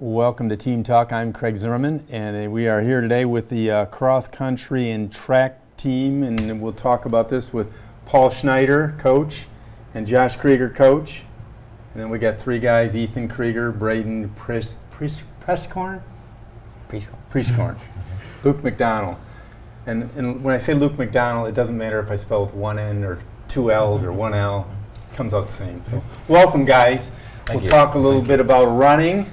Welcome to Team Talk. I'm Craig Zimmerman, and we are here today with the cross-country and track team, and we'll talk about this with Paul Schneider, coach, and Josh Krieger, coach. And then we got three guys, Ethan Krieger, Braden Prescorn, Luke McDonald. And when I say Luke McDonald, it doesn't matter if I spell with one N or two L's or one L. It comes out the same. So welcome, guys. We'll talk a little bit about running,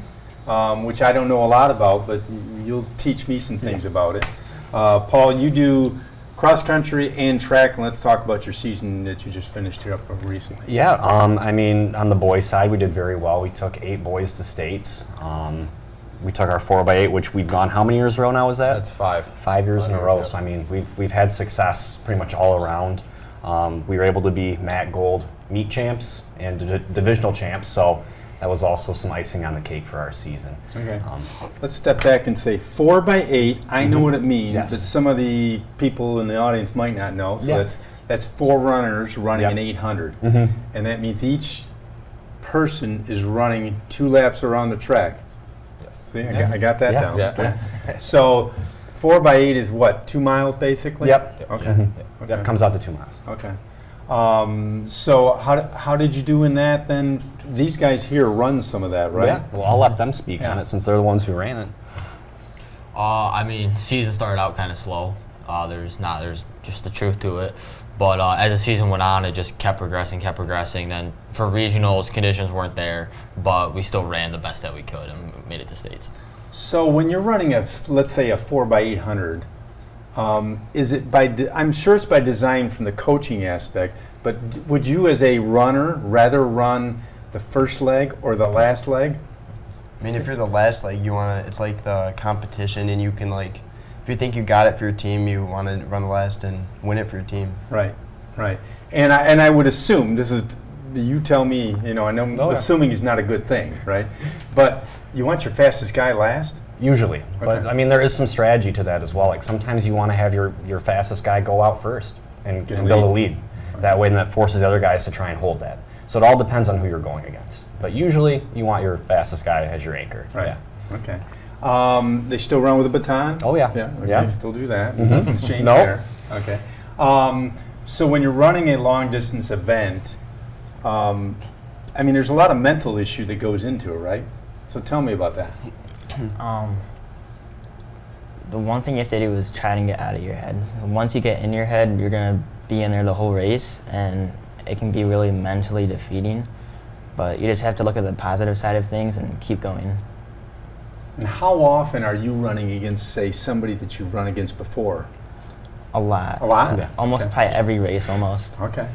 which I don't know a lot about, but you'll teach me some things about it. Paul, you do cross-country and track, and let's talk about your season that you just finished here up recently. Yeah, I mean, on the boys' side, we did very well. We took 8 boys to states. We took our 4x8, which we've gone, how many years in a row now is that? That's 5. 5 years in a row. So, I mean, we've had success pretty much all around. We were able to be MAC Gold meet champs and divisional champs, so that was also some icing on the cake for our season. Okay. Let's step back and say 4x8. I know what it means, but some of the people in the audience might not know. So that's 4 runners running an 800, and that means each person is running 2 laps around the track. Yes. See, I got that down. Yeah. Okay. So 4x8 is what, 2 miles basically? Yep. Okay. Okay. That comes out to 2 miles. Okay. So how did you do in that then? These guys here run some of that, right? Yeah, well, I'll let them speak on it since they're the ones who ran it. I mean, season started out kind of slow. There's just the truth to it. But as the season went on, it just kept progressing. Then for regionals, conditions weren't there, but we still ran the best that we could and made it to states. So when you're running let's say a 4x800, is it I'm sure it's by design from the coaching aspect, but would you as a runner rather run the first leg or the last leg? I mean, if you're the last leg, it's like the competition, and you can if you think you got it for your team, you want to run the last and win it for your team. Right. And I would assume, you tell me, I know assuming is not a good thing, right? But you want your fastest guy last? Usually, but I mean there is some strategy to that as well. Like sometimes you want to have your fastest guy go out first and build a lead. That way, then that forces the other guys to try and hold that. So it all depends on who you're going against. But usually, you want your fastest guy as your anchor. Right. Yeah. Okay. They still run with a baton? Oh yeah. Yeah. Okay. Yeah. Still do that. Nothing's changed there. Okay. So when you're running a long distance event, I mean, there's a lot of mental issue that goes into it, right? So tell me about that. The one thing you have to do is try and get out of your head. Once you get in your head, you're going to be in there the whole race, and it can be really mentally defeating. But you just have to look at the positive side of things and keep going. And how often are you running against, say, somebody that you've run against before? A lot. A lot? Yeah. Almost probably every race, almost. Okay.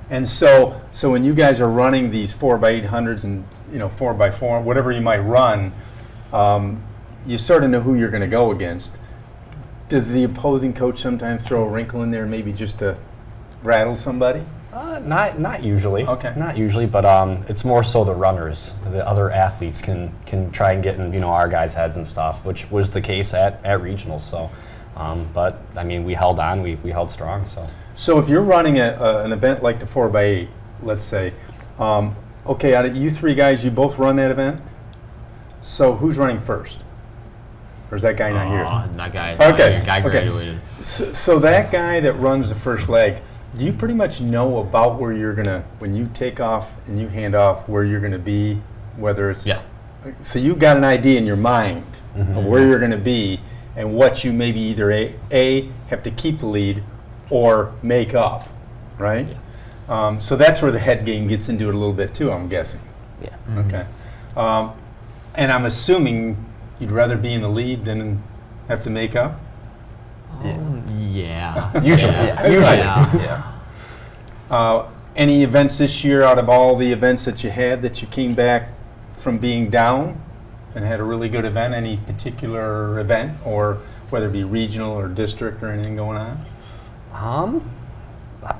And so when you guys are running these 4x800s and 4x4, whatever you might run, you sort of know who you're going to go against. Does the opposing coach sometimes throw a wrinkle in there, maybe just to rattle somebody? Not usually. Okay. Not usually, but it's more so the runners, the other athletes can try and get in our guys' heads and stuff, which was the case at regionals. So, but I mean, we held on, we held strong. So if you're running an event like the 4x8, let's say, okay, out of you 3 guys, you both run that event. So who's running first? Or is that guy not here? That guy. Okay. Guy graduated. Okay. So that guy that runs the first leg, do you pretty much know about where you're gonna, when you take off and you hand off, where you're gonna be, whether it's So you got an idea in your mind of where you're gonna be and what you maybe either a have to keep the lead or make up, right? Yeah. So that's where the head game gets into it a little bit too, I'm guessing. Yeah. Okay. And I'm assuming you'd rather be in the lead than have to make up? Yeah. Usually. Yeah. Any events this year out of all the events that you had that you came back from being down and had a really good event? Any particular event, or whether it be regional or district or anything going on? I'm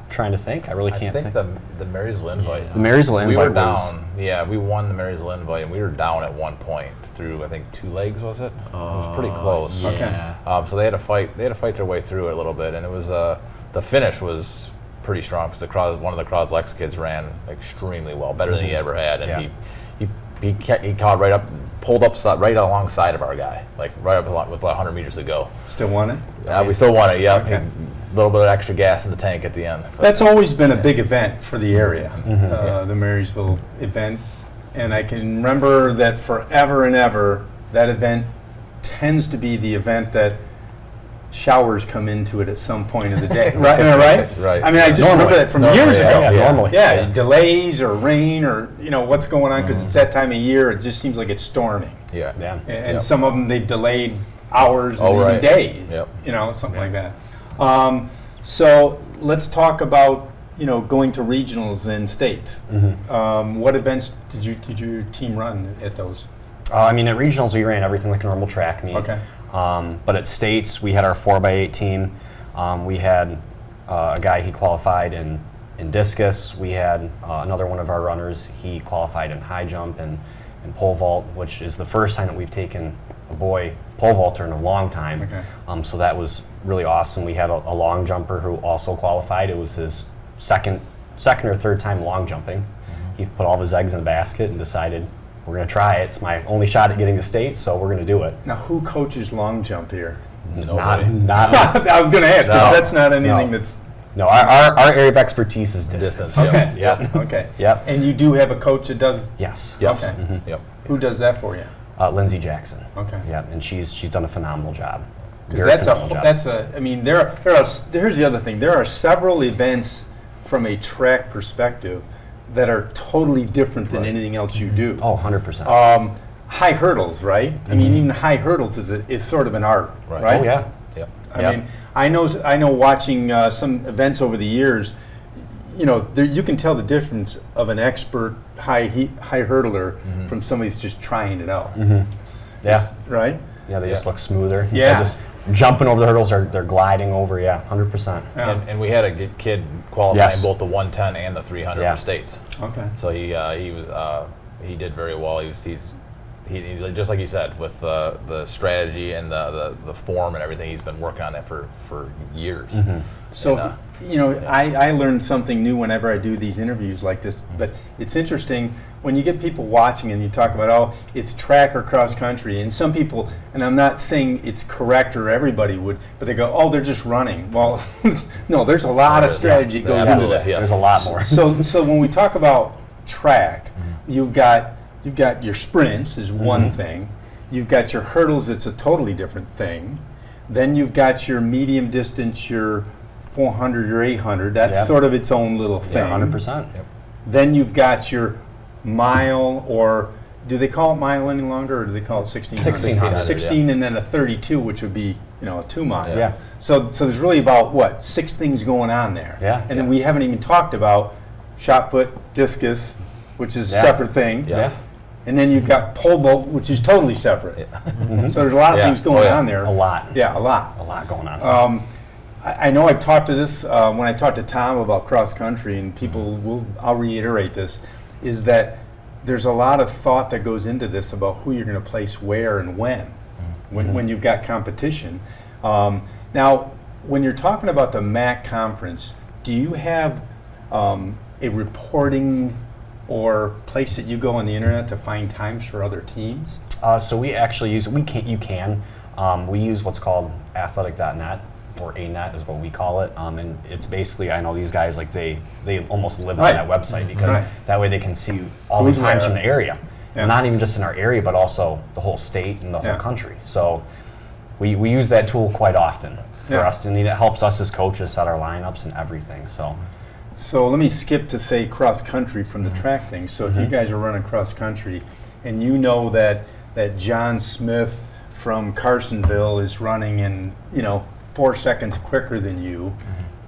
trying to think. I really can't think. I think the Marysville Invite. The Marysville Invite. We were down. We won the Marysville Invite, and we were down at one point through, I think, 2 legs, was it? It was pretty close. Yeah. Okay. So they had to fight. They had to fight their way through it a little bit, and it was the finish was pretty strong because one of the Croslex kids ran extremely well, better than he ever had, and he caught right up, pulled up right alongside of our guy, like right up with 100 meters to go. Still won it? We still won it, yeah. Okay. A little bit of extra gas in the tank at the end. But That's always been a big event for the area, Mm-hmm. the Marysville event. And I can remember that forever and ever, that event tends to be the event that showers come into it at some point of the day. Right? Am I right? Right. I mean, I just remember that from years ago. Normally. Yeah, delays or rain or, what's going on, because it's that time of year, it just seems like it's storming. Yeah. Yeah. And Yep. some of them, they've delayed hours and Oh, even right. days, Yep. something like that. So let's talk about, going to regionals in states. What events did your team run at those? I mean, at regionals, we ran everything like a normal track meet. Okay. But at states, we had our 4x8 team. We had a guy, he qualified in discus. We had another one of our runners, he qualified in high jump and pole vault, which is the first time that we've taken a boy pole vaulter in a long time. Okay. So that was really awesome. We had a long jumper who also qualified. It was his second or third time long jumping. He put all of his eggs in a basket and decided, we're going to try it. It's my only shot at getting to state, so we're going to do it. Now, who coaches long jump here? Nobody. Not I was going to ask, 'cause No. that's not anything No. that's... No, our area of expertise is distance. Distance. Okay. Yep. Okay. Yep. And you do have a coach that does... Yes. Yes. Okay. Mhm. Yep. Who does that for you? Lindsay Jackson. Okay. Yeah, and she's done a phenomenal job. Because Very phenomenal job. I mean, here's the other thing. There are several events from a track perspective that are totally different than anything else you do. Oh, 100%. High hurdles, right? I mean, even high hurdles is sort of an art, Right. right? Oh, yeah. Yep. I Yep. mean, I know watching some events over the years, you can tell the difference of an expert high hurdler from somebody who's just trying it out. Yeah. Right? Yeah, they just look smoother. Instead Yeah. of just jumping over the hurdles, they're gliding over. Yeah, 100%. Yeah. And we had a good kid qualifying Yes. both the 110 and the 300 Yeah. for states. Okay. So he did very well. He's just like you said, with the strategy and the form and everything. He's been working on that for years. So, And, I learn something new whenever I do these interviews like this, but it's interesting when you get people watching and you talk about, oh, it's track or cross country, and some people, and I'm not saying it's correct or everybody would, but they go, oh, they're just running. Well, no, there's a lot of strategy that goes into Absolutely, that. yeah. There's a lot more. So when we talk about track, you've got your sprints is one thing. You've got your hurdles, it's a totally different thing. Then you've got your medium distance, your 400 or 800. That's Yeah. sort of its own little thing. Yeah, 100%. Then you've got your mile, or do they call it mile any longer, or do they call it 1600? 1600, 16 and then a 32, which would be, a 2 mile. Yeah. So there's really about, 6 things going on there. Yeah. And then we haven't even talked about shot put, discus, which is a Yeah. separate thing. Yes. And then you've got pole vault, which is totally separate. So there's a lot of Yeah. things going Oh, yeah. on there. A lot. Yeah, a lot. A lot going on. I know I've talked to this when I talked to Tom about cross country, and I'll reiterate this, is that there's a lot of thought that goes into this about who you're going to place where and when you've got competition. Now, when you're talking about the MAC conference, do you have a reporting or place that you go on the internet to find times for other teams? So we actually use, we use what's called athletic.net, or ANET is what we call it. And it's basically, I know these guys, like they almost live Right. on that website, because Right. that way they can see all Who's the times where. from the area. Yeah. Not even just in our area, but also the whole state and the Yeah. whole country. So we use that tool quite often for Yeah. us, and it helps us as coaches set our lineups and everything. So let me skip to say cross country from the track thing. So if you guys are running cross country and you know that John Smith from Carsonville is running in 4 seconds quicker than you,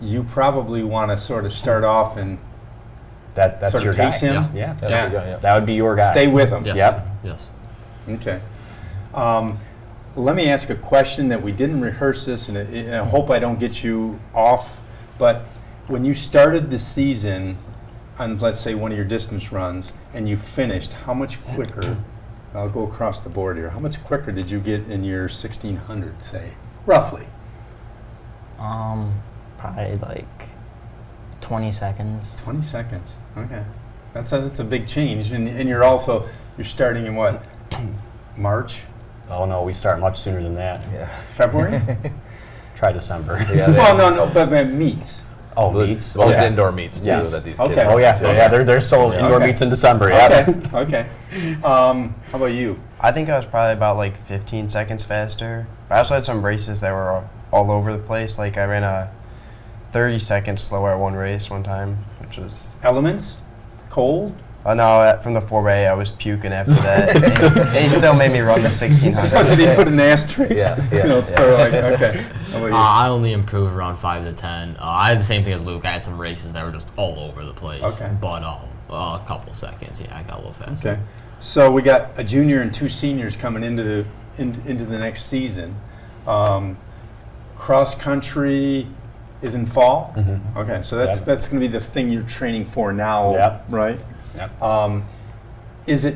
you probably want to sort of start off and That's sort your of pace guy. him. Yeah. That's good, yeah. That would be your guy. Stay with him. Yes. Yep. Yes. Okay. Let me ask a question that we didn't rehearse this, and I hope I don't get you off, but when you started the season on, let's say, one of your distance runs, and you finished, how much quicker, I'll go across the board here, how much quicker did you get in your 1600, say, roughly? Probably like 20 seconds. 20 seconds, okay. That's a big change, and you're starting in what? March, Oh no, we start much sooner than that. Yeah. February? Try December. Yeah, Well, no, but meets. Oh, meets. Well, Yeah. there's indoor meets too Yes. that these Okay. kids. Oh yeah, so, yeah. There's still Yeah. indoor Okay. meets in December. Yeah. Okay. How about you? I think I was probably about like 15 seconds faster. I also had some races that were all over the place. Like I ran a 30 seconds slower at one race one time, which was. Elements? Cold? Oh no! From the 4A, I was puking after that. and he still made me run the 1600. So did he put an asterisk? Yeah, So like, okay. How about you? I only improved around 5 to 10. I had the same thing as Luke. I had some races that were just all over the place. Okay. But a couple seconds, yeah, I got a little faster. Okay. So we got a junior and 2 seniors coming into the next season. Cross country is in fall. Mhm. Okay, so that's Yep. going to be the thing you're training for now, Yep. right? Yep. Is it?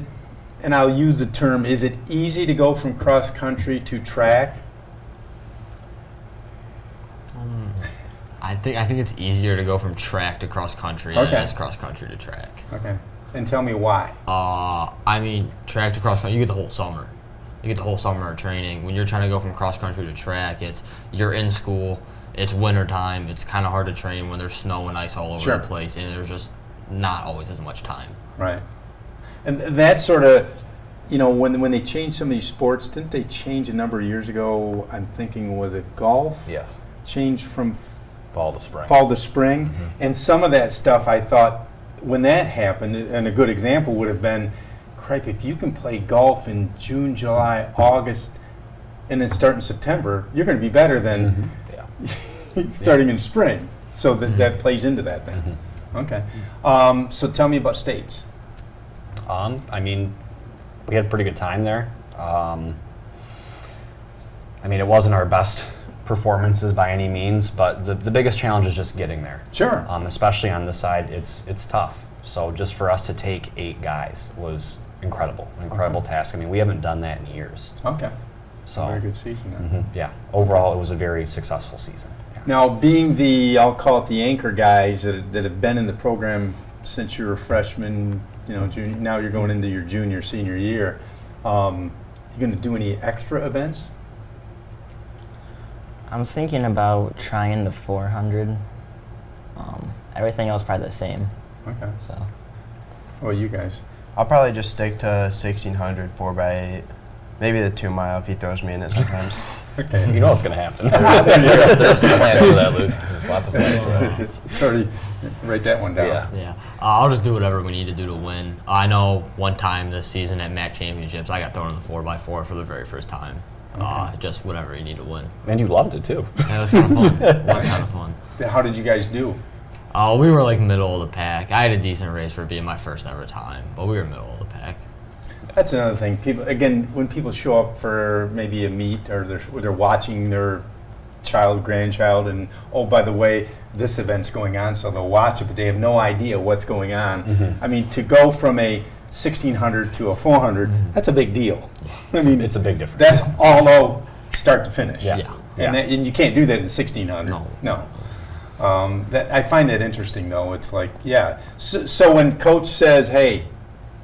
And I'll use the term. Is it easy to go from cross country to track? I think it's easier to go from track to cross country than Okay. it is cross country to track. Okay. And tell me why. I mean, track to cross country, you get the whole summer. You get the whole summer of training. When you're trying to go from cross country to track, you're in school. It's winter time. It's kind of hard to train when there's snow and ice all over Sure. the place, and there's just not always as much time. Right. And that's sort of, when they changed some of these sports, didn't they change a number of years ago? I'm thinking, was it golf? Yes. Changed from Fall to spring. fall to spring. And some of that stuff, I thought, when that happened, and a good example would have been, cripe, if you can play golf in June, July, August, and then start in September, you're going to be better than Yeah. starting in spring. So that plays into that then. Okay. So tell me about states. I mean, we had a pretty good time there. I mean, it wasn't our best performances by any means, but the biggest challenge is just getting there. Sure. Especially on this side, it's tough. So just for us to take 8 guys was incredible task. I mean, we haven't done that in years. Okay. So Very good season then. Yeah, overall, it was a very successful season. Yeah. Now, being I'll call it the anchor guys that have been in the program since you were a freshman, junior, now you're going into your junior, senior year. You going to do any extra events? I'm thinking about trying the 400. Everything else probably the same. Okay. So What about you guys? I'll probably just stick to 1600 4x8. Maybe the 2 mile if he throws me in it sometimes. Okay. You know what's going to happen. There's some plans for that, Luke. There's lots of plans for that. It's already, write that one down. Yeah. Yeah, I'll just do whatever we need to do to win. I know one time this season at MAC Championships, I got thrown in the 4x4 for the very first time. Just whatever you need to win. And you loved it too. Yeah, it was kind of fun. It was kind of fun. How did you guys do? We were like middle of the pack. I had a decent race for it being my first ever time, but we were middle of the pack. That's another thing. People, again, when people show up for maybe a meet or they're watching their child, grandchild, and oh, by the way, this event's going on, so they'll watch it, but they have no idea what's going on. I mean, to go from a 1600 to a 400, that's a big deal. I mean, It's a big difference. that's all out start to finish. Yeah. Yeah. And you can't do that in 1600. No. That I find that interesting, though. It's like, yeah. So when coach says, hey,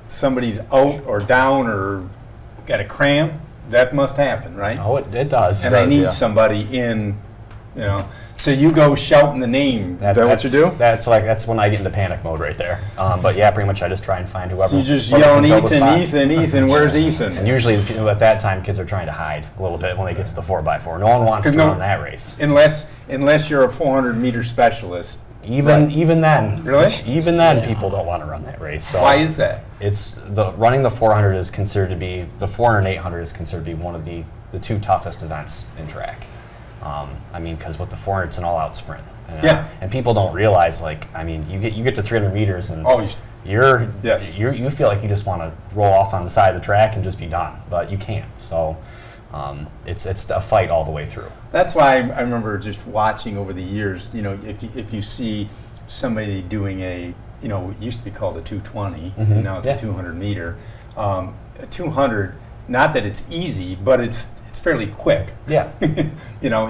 somebody's out or down or got a cramp, that must happen, right? Oh, it does. And I need yeah. somebody in, So you go shouting the name. Is that what you do? That's when I get into panic mode right there. But yeah, pretty much I just try and find whoever. So you just whoever yelling, can fill the Ethan, spot. Ethan, where's Ethan? And usually at that time, kids are trying to hide a little bit when they get to the 4x4. No one wants to run that race. Unless you're a 400-meter specialist. Even then, Really? Even then, people don't want to run that race. So Why is that? it's running the 400 is considered to be the 400 and 800 is considered to be one of the 2 toughest events in track. I mean, because with the 400, it's an all-out sprint. Yeah. And people don't realize, you get to 300 meters and Oh, you feel like you just want to roll off on the side of the track and just be done, but you can't. So it's a fight all the way through. That's why I remember just watching over the years, if you see somebody doing it used to be called a 220, and now it's a 200 meter. A 200, not that it's easy, but it's fairly quick. Yeah. You know,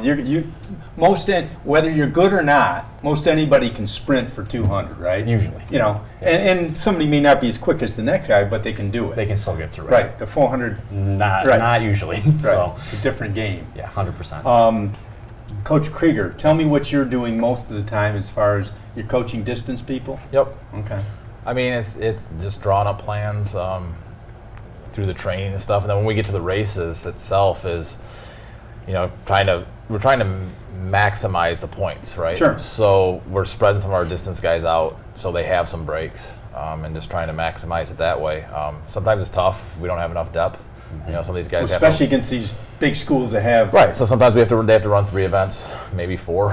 whether you're good or not, most anybody can sprint for 200, right? Usually. You know, and somebody may not be as quick as the next guy, but they can do it. They can still get through it. Right. The 400. Not usually. Right. So It's a different game. yeah, 100%. Coach Krieger, tell me what you're doing most of the time as far as you're coaching distance people. Yep. Okay. I mean, it's just drawing up plans through the training and stuff, and then when we get to the races itself, is we're trying to maximize the points, right? Sure. So we're spreading some of our distance guys out so they have some breaks, and just trying to maximize it that way. Sometimes it's tough if we don't have enough depth. You know, some of these guys have Especially against these big schools that have. right. So sometimes they have to run 3 events, maybe 4.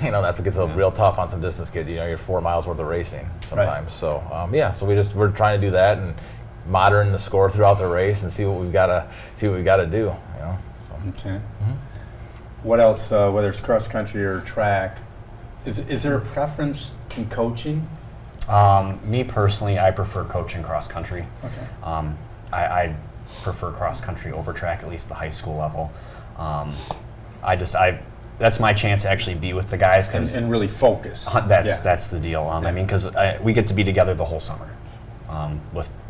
That gets real tough on some distance kids. You're 4 miles worth of racing sometimes. So so we're trying to do that and monitor the score throughout the race and see what we've got to do. Okay. What else? Whether it's cross country or track, is there a preference in coaching? Me personally, I prefer coaching cross country. Okay. I prefer cross country over track, at least the high school level. That's my chance to actually be with the guys And really focus. That's the deal. I mean, because we get to be together the whole summer.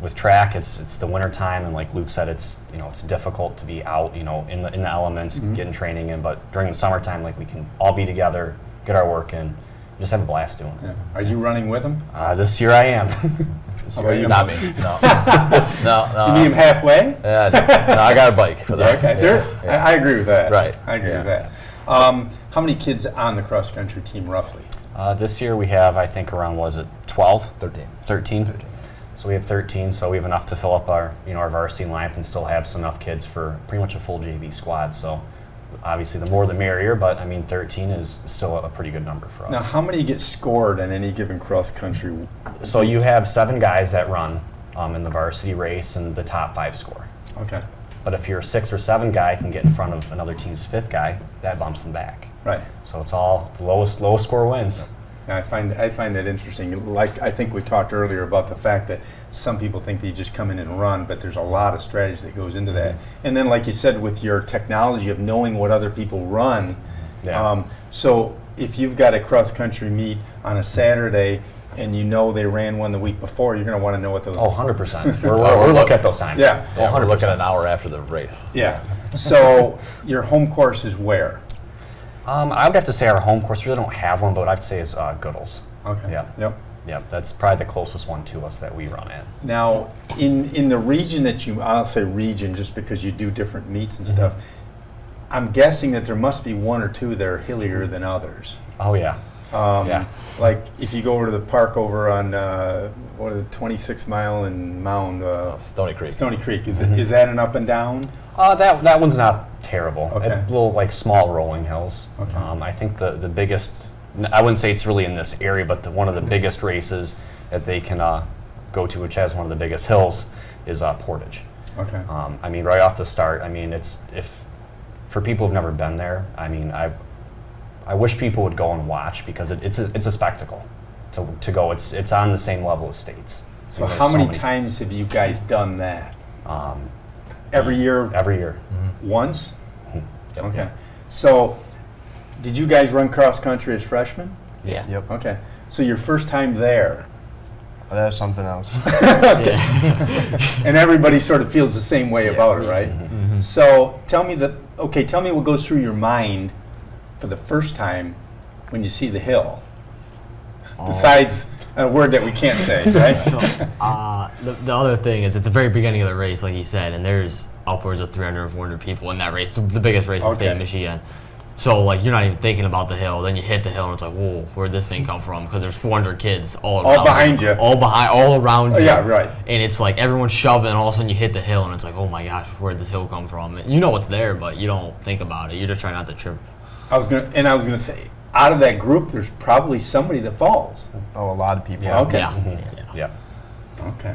With track, it's the winter time, and like Luke said, it's difficult to be out in the elements, getting training in. But during the summertime, like we can all be together, get our work in, just have a blast doing it. Yeah. Are you running with them? This year I am. How about you? Not me. No. No. You meet them halfway? No, I got a bike for that. Okay. Yeah. I agree with that. Right. I agree with that. How many kids on the cross country team roughly? This year we have, I think, around 12? 13. So we have 13, so we have enough to fill up our varsity lineup and still have enough kids for pretty much a full JV squad. So obviously the more the merrier, but I mean 13 is still a pretty good number for us. Now, how many get scored in any given cross country? So you have 7 guys that run in the varsity race, and the top 5 score. Okay. But if your 6 or 7 guy can get in front of another team's 5th guy, that bumps them back. Right. So it's all the lowest score wins. Yeah, I find that interesting. Like I think we talked earlier about the fact that some people think that you just come in and run, but there's a lot of strategy that goes into that. And then, like you said, with your technology of knowing what other people run, so if you've got a cross country meet on a Saturday and they ran one the week before, you're going to want to know what those. Oh, 100%. We're looking at those times. Yeah. We're looking an hour after the race. Yeah. So your home course is where? I would have to say our home course, we really don't have one, but what I'd say is Goodall's. Okay. Yeah. Yep. Yeah, that's probably the closest one to us that we run at. Now, in the region that I'll say region just because you do different meets and stuff, I'm guessing that there must be 1 or 2 that are hillier than others. Oh, yeah. Like if you go over to the park over on, 26 Mile and Mound? Stony Creek. Stony Creek. Is that an up and down? That one's not terrible. Okay. It's little like small rolling hills. Okay. I think the biggest, I wouldn't say it's really in this area, but one of the biggest races that they can go to, which has one of the biggest hills, is Portage. Okay. I mean, right off the start, I mean, for people who've never been there, I mean, I wish people would go and watch because it's a spectacle to go. It's on the same level as states. So how many times have you guys done that? Every year? Every year. Once? Yep. Okay. So did you guys run cross country as freshmen? Yeah. Yep. Okay. So your first time there. Well, that's something else. And everybody sort of feels the same way about it, right? Mm-hmm. So tell me what goes through your mind for the first time when you see the hill. Besides a word that we can't say, right? So, the other thing is, it's the very beginning of the race, like he said, and there's upwards of 300 or 400 people in that race. It's the biggest race in the state of Michigan. So, like, you're not even thinking about the hill. Then you hit the hill, and it's like, whoa, where'd this thing come from? Because there's 400 kids all around behind you. All around you. Yeah, right. And it's like everyone's shoving, and all of a sudden you hit the hill, and it's like, oh my gosh, where'd this hill come from? And you know it's there, but you don't think about it. You're just trying not to trip. I was gonna say, out of that group, there's probably somebody that falls. Oh, a lot of people. Yeah. Okay. Yeah. Okay.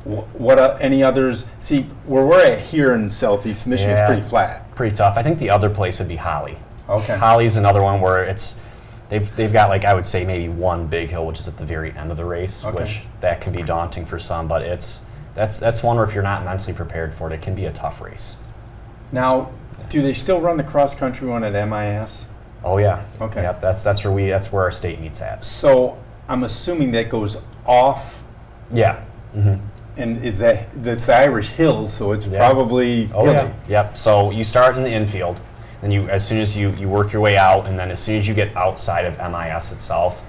What any others? See, where we're at here in Southeast Michigan is pretty flat. Pretty tough. I think the other place would be Holly. Okay. Holly's another one where they've got, like, I would say maybe one big hill, which is at the very end of the race, which that can be daunting for some, but that's one where if you're not mentally prepared for it, it can be a tough race. Now, Do they still run the cross country one at MIS? Oh yeah. Okay. Yep, that's where our state meets at. So I'm assuming that goes off, Yeah. Mm-hmm. and that's the Irish Hills, so it's probably Oh hilly. yeah. Yep. So you start in the infield, and as soon as you work your way out, and then as soon as you get outside of MIS itself,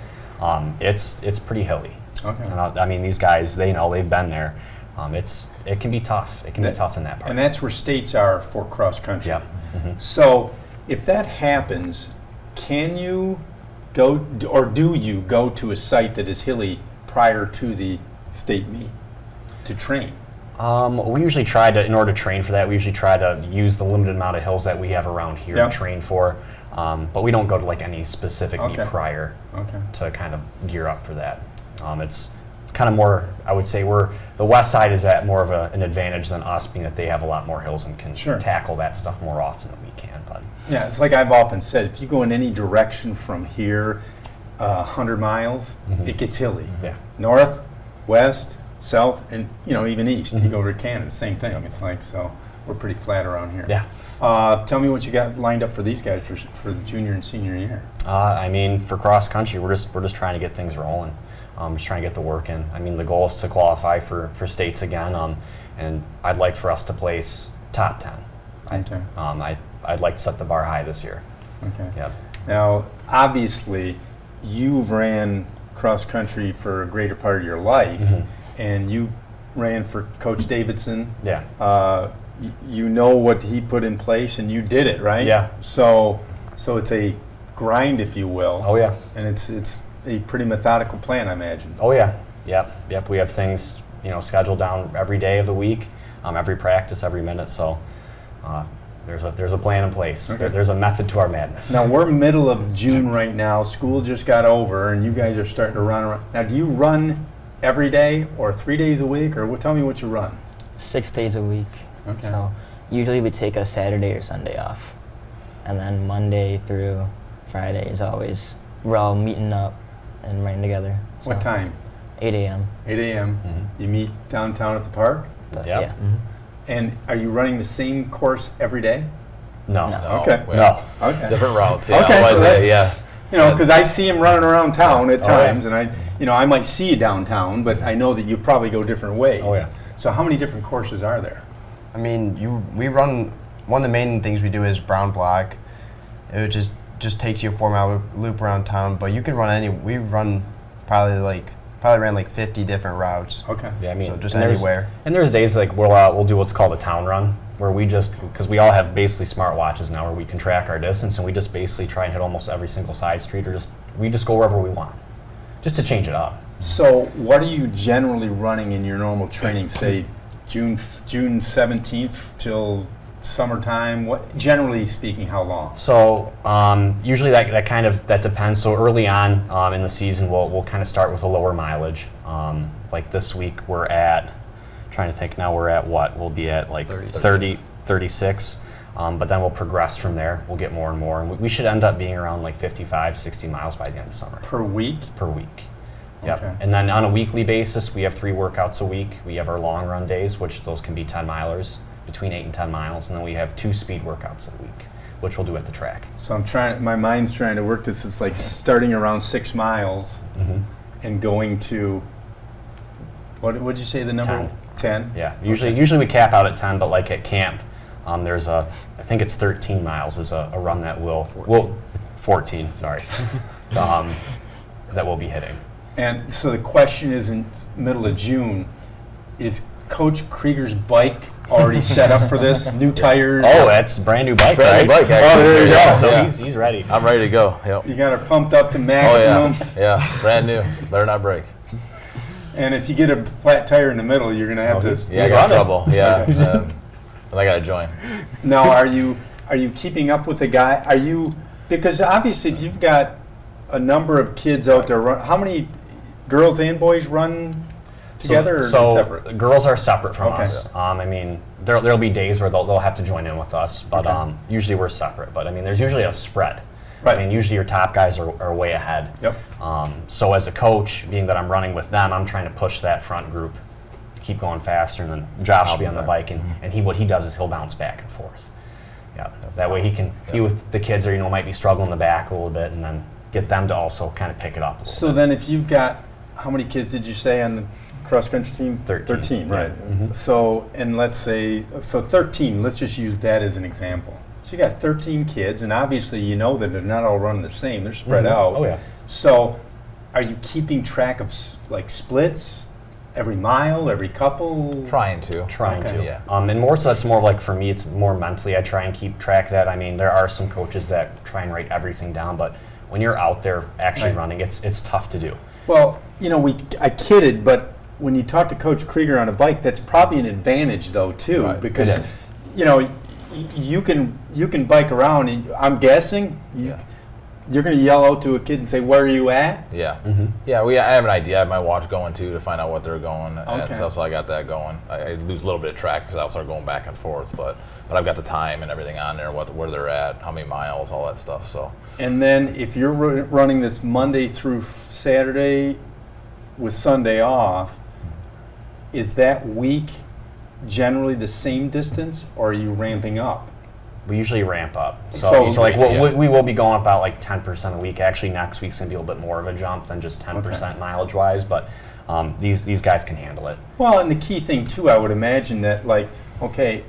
it's pretty hilly. Okay. And I mean, these guys, they've been there. It can be tough. It can be tough in that part. And that's where states are for cross country. Yep. Mm-hmm. So if that happens, can you go, or do you go to a site that is hilly prior to the state meet to train? We usually try to, in order to train for that, we usually try to use the limited amount of hills that we have around here to train for. But we don't go to like any specific meet prior to kind of gear up for that. It's kind of more, I would say, the west side is at more of an advantage than us, being that they have a lot more hills and can tackle that stuff more often than we can. But yeah, it's like I've often said, if you go in any direction from here, 100 miles, it gets hilly. Yeah. North, west, south, and even east. You go over to Canada, same thing. It's like, so we're pretty flat around here. Yeah. Tell me what you got lined up for these guys for the junior and senior year. I mean, for cross country, we're just trying to get things rolling. Just trying to get the work in. I mean, the goal is to qualify for states again, and I'd like for us to place top 10. Okay. I'd like to set the bar high this year. Okay. Yep. Now, obviously, you've ran cross country for a greater part of your life, and you ran for Coach Davidson. Yeah. You know what he put in place, and you did it, right? Yeah. So it's a grind, if you will. Oh yeah. And it's a pretty methodical plan, I imagine. Oh yeah. Yep. We have things scheduled down every day of the week, every practice, every minute. So there's a plan in place. Okay. There's a method to our madness. Now we're middle of June right now. School just got over, and you guys are starting to run around. Now, do you run every day or 3 days a week, or tell me what you run? 6 days a week. Okay. So usually we take a Saturday or Sunday off, and then Monday through Friday is always we're all meeting up and running together. So What time? 8 a.m. 8 a.m. You meet downtown at the park? But Yep. yeah. And are you running the same course every day? No. Okay. No. Okay. Different routes. Yeah. Okay, so that- Yeah. Because I see him running around town at Oh, yeah. times, and I might see you downtown, but I know that you probably go different ways. Oh, yeah. So how many different courses are there? I mean, we run, one of the main things we do is brown block. It just takes you a 4-mile loop around town, but you can run we run probably ran like 50 different routes. Okay. Yeah, I mean, So just and there's- anywhere. And there's days like we'll do what's called a town run, where we because we all have basically smart watches now, where we can track our distance, and we just basically try and hit almost every single side street, or we just go wherever we want, just to change it up. So what are you generally running in your normal training, say June 17th till summertime? What, generally speaking, how long? So usually that depends. So early on in the season, we'll kind of start with a lower mileage. Like this week, we're at, trying to think now, we're at what? We'll be at like 30, 36. But then we'll progress from there. We'll get more and more. And we should end up being around like 55, 60 miles by the end of summer. Per week? Per week. Yep. Okay. And then on a weekly basis, we have 3 workouts a week. We have our long run days, which those can be 10 milers, between 8 and 10 miles. And then we have 2 speed workouts a week, which we'll do at the track. So my mind's trying to work this. It's like starting around 6 miles and going to, what did you say the number? 10? Yeah. Usually we cap out at 10, but like at camp, there's I think it's 13 miles is a run that we'll 14, sorry, that we'll be hitting. And so the question is, in middle of June, is Coach Krieger's bike already set up for this? New tires? Oh, that's a brand new bike, Brand new right? bike, actually. Oh, there you Yeah, go. so Yeah. he's ready. I'm ready to go. Yep. You got her pumped up to Oh maximum. yeah. Brand new. Better not break. And if you get a flat tire in the middle, you're going to have to... Yeah, I got trouble. Yeah. And I got to join. Now, are you keeping up with the guy? Because obviously if you've got a number of kids out there, how many girls and boys run together, or So are they separate? girls are separate from Okay. us. I mean, there'll be days where they'll have to join in with us, but Okay. usually we're separate. But I mean, there's usually a spread. Right. I mean, usually your top guys are way ahead. Yep. So as a coach, being that I'm running with them, I'm trying to push that front group to keep going faster, and then Josh will be on the bike, and what he does is he'll bounce back and forth. Yeah, that way he can be with the kids that might be struggling in the back a little bit, and then get them to also kind of pick it up a little So bit. then if you've got, how many kids did you say on the cross-country team? 13, right. yeah. So, and let's say, 13, let's just use that as an example. So you got 13 kids, and obviously you know that they're not all running the same. They're spread out. Oh, yeah. So are you keeping track of like splits every mile, every couple? Trying to. Okay. And more so, that's more like, for me, it's more mentally. I try and keep track of that. I mean, there are some coaches that try and write everything down, but when you're out there actually Right. running, it's tough to do. Well, I kidded, but when you talk to Coach Krieger on a bike, that's probably an advantage though too, Right. because It is. you can bike around, and I'm guessing you're going to yell out to a kid and say, "Where are you at?" Yeah. Yeah, I have an idea. I have my watch going too to find out what they're going and Okay. stuff, so I got that going. I lose a little bit of track because I'll start going back and forth, but I've got the time and everything on there, where they're at, how many miles, all that stuff. So And then if you're running this Monday through Saturday with Sunday off, is that week generally the same distance, or are you ramping up? We usually ramp up. So- So like Yeah. we will be going about like 10% a week. Actually, next week's going to be a little bit more of a jump than just 10% mileage-wise, but these guys can handle it. Well, and the key thing too, I would imagine that, like, okay,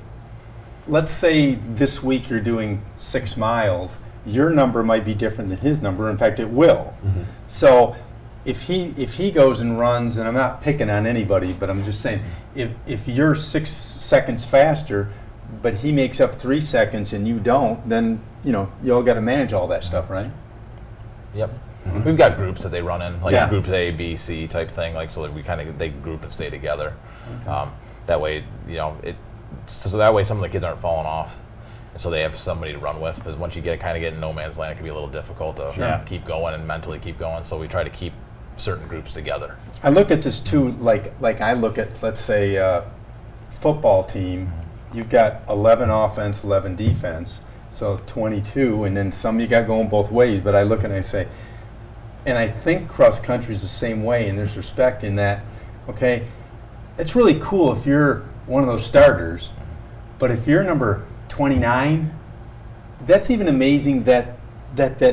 let's say this week you're doing 6 miles, your number might be different than his number. In fact, it will. So if he goes and runs, and I'm not picking on anybody, but I'm just saying, if you're 6 seconds faster, but he makes up 3 seconds and you don't, then you all got to manage all that stuff, right? yep. We've got groups that they run in, like Yeah. groups A, B, C type thing, like so that they group and stay together. That way, so that way some of the kids aren't falling off, and so they have somebody to run with. Because once you get in no man's land, it can be a little difficult to keep going and mentally keep going. So we try to keep certain groups together. I look at this too, like I look at, let's say, football team. You've got 11 offense, 11 defense, so 22, and then some you got going both ways. But I look and I say, and I think cross country is the same way, and there's respect in that. Okay, it's really cool if you're one of those starters, but if you're number 29, that's even amazing that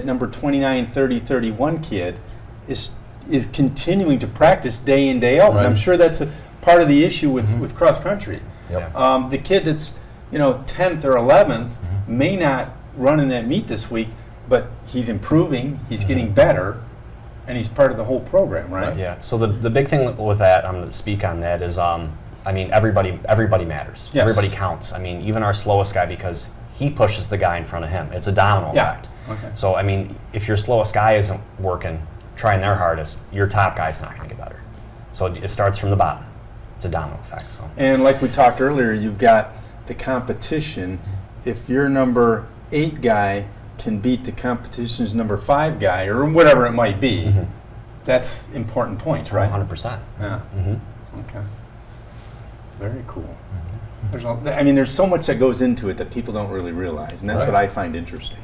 number 29, 30, 31 kid is continuing to practice day in, day out. Right. And I'm sure that's a part of the issue with cross country. Yep. The kid that's 10th or 11th may not run in that meet this week, but he's improving, he's getting better, and he's part of the whole program, right? Yeah. So the big thing with that, I'm going to speak on that, is everybody matters. Yes. Everybody counts. Even our slowest guy, because he pushes the guy in front of him. It's a domino effect. Okay. So if your slowest guy isn't working, trying their hardest, your top guy's not going to get better. So it starts from the bottom. It's a domino effect. So. And like we talked earlier, you've got the competition. If your number 8 guy can beat the competition's number 5 guy, or whatever it might be, that's important points, right? 100%. Yeah. Okay. Very cool. There's so much that goes into it that people don't really realize, and that's what I find interesting.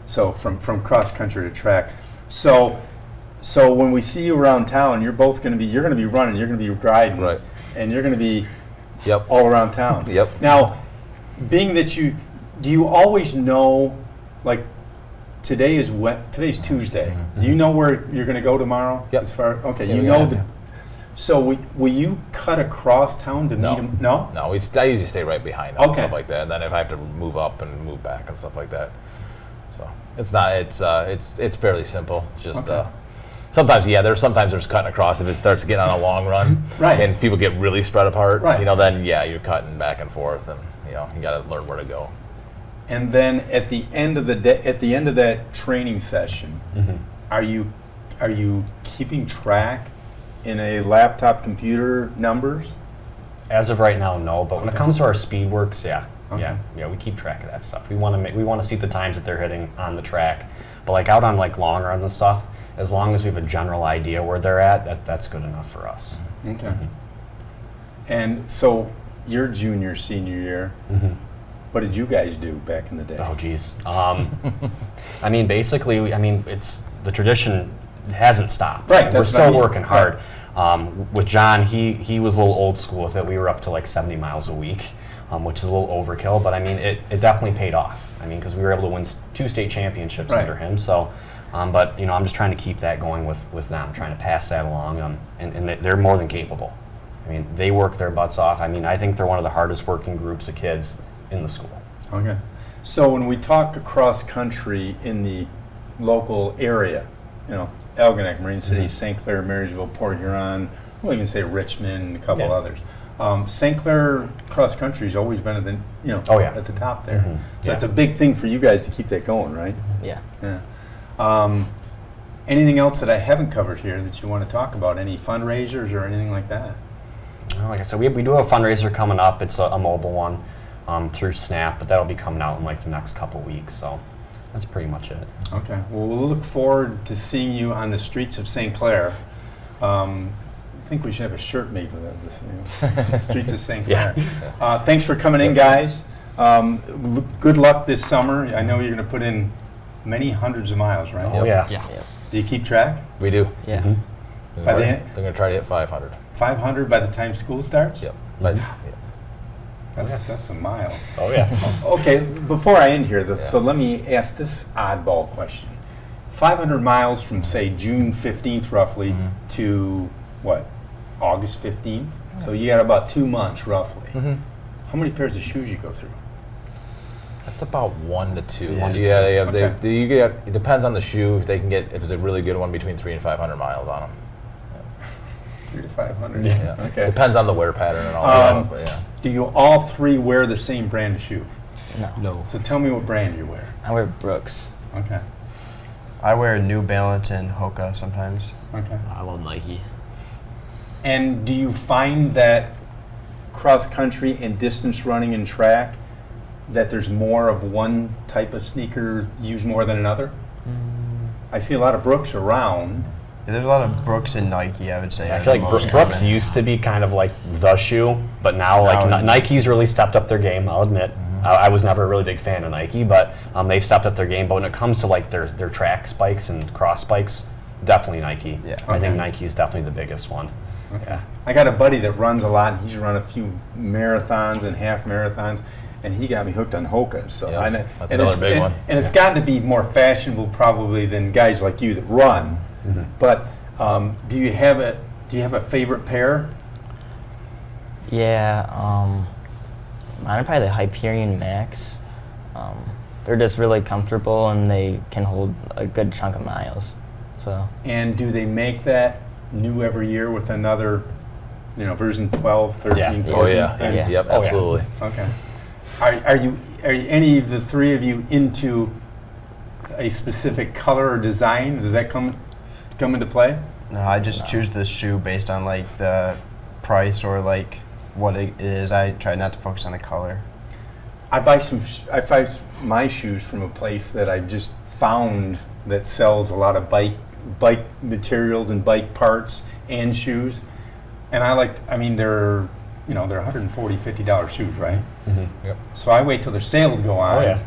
So from cross country to track. So when we see you around town, you're going to be running, you're going to be riding, Right. and you're going to be Yep. all around town. Yep. Now, being that do you always know, like, today's Tuesday. Do you know where you're going to go tomorrow? Yep. Okay, Yeah, you we know got it. So will you cut across town to meet him? No. No, I usually stay right behind them and Okay. stuff like that. And then if I have to move up and move back and stuff like that, so it's fairly simple. It's just Okay. sometimes there's cutting across if it starts getting on a long run, Right. And people get really spread apart, Right. Then you're cutting back and forth, and you got to learn where to go. And then at the end of that training session, are you keeping track in a laptop computer numbers? As of right now, no. But when it comes to our speed works, yeah, Okay. we keep track of that stuff. We want to see the times that they're hitting on the track. But like out on like long runs and stuff, as long as we have a general idea where they're at, that's good enough for us. Okay. And so your junior, senior year, what did you guys do back in the day? Oh, geez. Basically, it's the tradition hasn't stopped. Right, We're that's what I still mean. working hard. With John, he was a little old school with it. We were up to like 70 miles a week. which is a little overkill, but I mean, it definitely paid off. I mean, because we were able to win 2 state championships under him. So, but you know, I'm just trying to keep that going with them, trying to pass that along, and they're more than capable. I mean, they work their butts off. I mean, I think they're one of the hardest working groups of kids in the school. Okay. So when we talk across country in the local area, you know, Algonac, Marine City, St. Clair, Marysville, Port Huron, we'll even say Richmond, and a couple others. St. Clair cross country has always been at the, at the top there. So that's a big thing for you guys to keep that going, right? Yeah. Yeah. Anything else that I haven't covered here that you want to talk about? Any fundraisers or anything like that? Well, like I said, we do have a fundraiser coming up. It's a mobile one through Snap, but that'll be coming out in like the next couple weeks. So that's pretty much it. Okay. Well, we'll look forward to seeing you on the streets of St. Clair. I think we should have a shirt made with that. Streets of St. Clair. Thanks for coming in, guys. Good luck this summer. I know you're going to put in many hundreds of miles, right? Oh, yeah. Do you keep track? We do. Yeah. By the end, they're going to try to hit 500. 500 by the time school starts? Yep. That's some miles. Oh, yeah. Okay, before I end here, so let me ask this oddball question. 500 miles from, say, June 15th roughly to, what, August 15th? So you got about 2 months roughly. How many pairs of shoes you go through? That's about 1 to 2. Yeah, you get. It depends on the shoe. They can get, if it's a really good one, between 300 and 500 miles on them. 300 to 500. Yeah. Okay. Depends on the wear pattern and all that. But yeah. Do you all three wear the same brand of shoe? No. So tell me what brand you wear. I wear Brooks. Okay. I wear New Balance and Hoka sometimes. Okay. I love Nike. And do you find that cross country and distance running and track that there's more of one type of sneaker used more than another? I see a lot of Brooks around. Yeah, there's a lot of Brooks and Nike, I would say. I feel like Brooks used to be kind of like the shoe, but now like Nike's really stepped up their game, I'll admit. I was never a really big fan of Nike, but they've stepped up their game. But when it comes to like their track spikes and cross spikes, definitely Nike. Yeah. I think Nike's definitely the biggest one. Okay. Yeah. I got a buddy that runs a lot, and he's run a few marathons and half marathons, and he got me hooked on Hokas. So that's another big one. And it's gotten to be more fashionable probably than guys like you that run. But do you have a favorite pair? Yeah, mine are probably the Hyperion Max. They're just really comfortable and they can hold a good chunk of miles. So. And do they make that new every year with another, version 12, 13, 14? Oh yeah. Yep, absolutely. Okay. Are any of the three of you into a specific color or design? Does that come into play? No, I just choose the shoe based on like the price or like what it is. I try not to focus on the color. I buy my shoes from a place that I just found that sells a lot of bike materials and bike parts and shoes, and they're they're $140, $50 shoes, right? Yep. So I wait till their sales go on. Oh, yeah.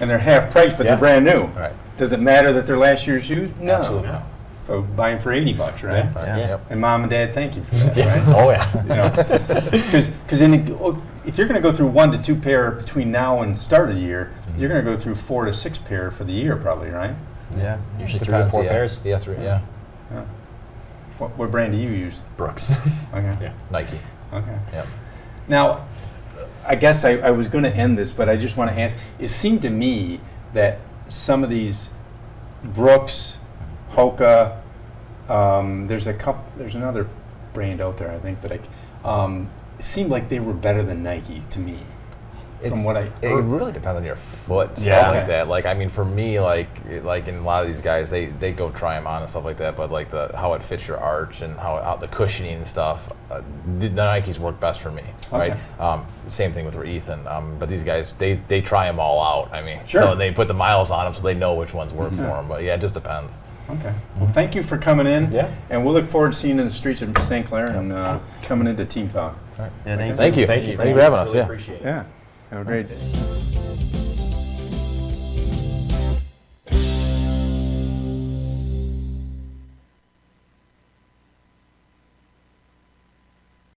And they're half price, but they're brand new. Right. Does it matter that they're last year's shoes? No. Absolutely not. So buy them for $80, right? Yeah. Yep. And mom and dad thank you for that, right? Oh yeah. Because if you're going to go through 1 to 2 pair between now and start of the year, you're going to go through 4 to 6 pair for the year, probably, right? Yeah. Usually 3 to 4 pairs. Yeah, 3. Yeah. What brand do you use? Brooks. Okay. Yeah. Nike. Okay. Yep. Now, I guess I was going to end this, but I just want to ask. It seemed to me that some of these Brooks, Hoka, there's another brand out there, I think, but it seemed like they were better than Nike to me. From what I heard. It really depends on your foot, stuff Yeah. like that. Like, I mean, for me, like in a lot of these guys, they go try them on and stuff like that. But like how it fits your arch and how the cushioning and stuff, the Nikes work best for me, Okay. right? Same thing with Ethan. But these guys, they try them all out. I mean, Sure. so they put the miles on them so they know which ones work for them. But yeah, it just depends. Okay. Well, thank you for coming in. Yeah. And we'll look forward to seeing you in the streets of St. Clair and coming into Team Talk. Yeah, Thank you. Thank you. Thank you for having us. Really Yeah. appreciate it. Yeah. Have a great day.